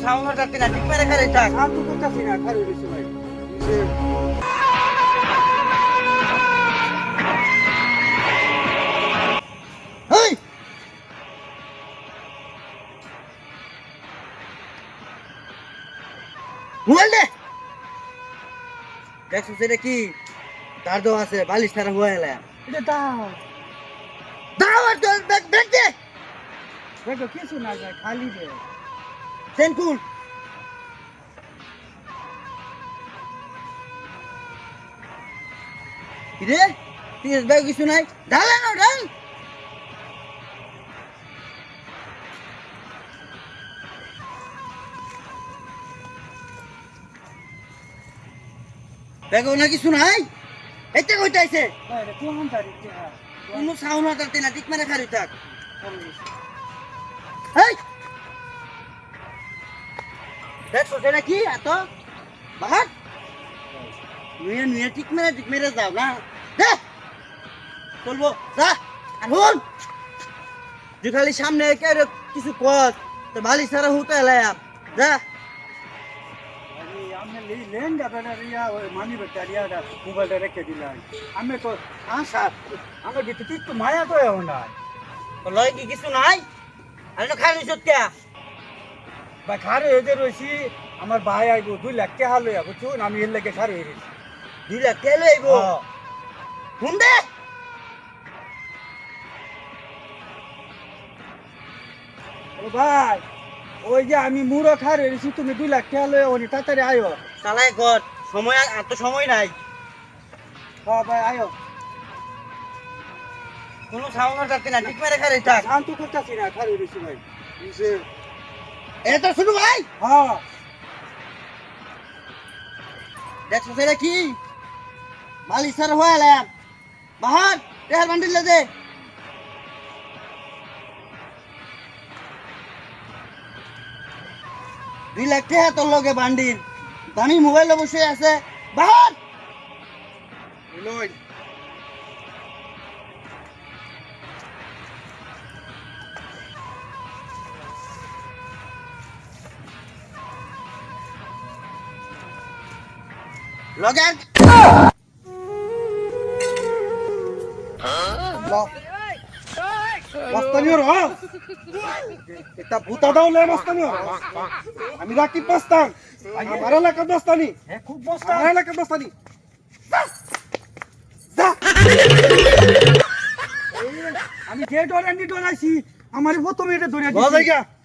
sound হটাতে না ঠিক মেরে খারে থাক আর তো করতেছি না খালি রয়েছে ভাই হেই মোবাইল দে দেখছো সেটা কি তার দো আছে বালিশ ছাড়া হয়ে এলা এটা দাও দাও আর ব্যাগ ব্যাগ দে দেখো কিছু না যায় খালি দে সেন কুল কিরে তুই ব্যাগ কিছু নাই ঢালে না ঢাল ব্যাগও না কিছু নাই এটা কইতাইছে ভাই রে কোন তারিখে কোনো সাউন্ড হটাতে না ঠিক মেরে খারে থাক খালি রয়েছে হেই দেখছো সেটা কি এত বাহার নুয়ে নুয়ে ঠিক মেরে যাও না দে চলবো যা আর হন যে খালি সামনে একে কিছু কর তো বালিশ ছাড়া হুতে এলাম যা আমি আমি লেহেঙ্গা বেটা রিয়া ওই মানি বেটা রিয়াটা মোবাইলটা রেখে দিলাম আমি তো আশা আমার ভিতরে একটু মায়া তো এও না তো লয় কি কিছু নাই আর তো খালি সত্যি ভাই খারে এদের রয়েছি আমার ভাই আইবো 2 লাখ টাকা লইয়া বুঝছুন আমি এর লেগে খারে এসেছি 2 লাখ তেল হইব শুন দে ও ভাই ওই যে আমি মুড়ো খারে এসেছি তুমি 2 লাখ টাকা লইয়া ওনি তাড়াতাড়ি আয়ো চালাই কর সময় আর তো সময় নাই হ্যাঁ ভাই আয়ো কোনো সাউন্ড হটাতে না ঠিক মেরে খারে থাক শান্ত করতেছি না খারে এসেছি ভাই এটা শুনু ভাই হ্যাঁ দেখছো সেটা কি বালিশ ছাড়া হয়ে এলাম বাহার টেহার বান্ডিল দে 2 লাখ টাকা তোর লগে বান্ডিল দামি মোবাইল বসে আছে বাহার লই লগে আর- মস্তানি ওর এটা ভূতা দাও লে মস্তানি ওর আমি রাকিব মস্তান আমার এলাকার মস্তানি খুব মস্তান আমার এলাকার মস্তানি যা আমি যে ডরানি ডরাইছি আমার প্রথমে এটা ধরে দিছি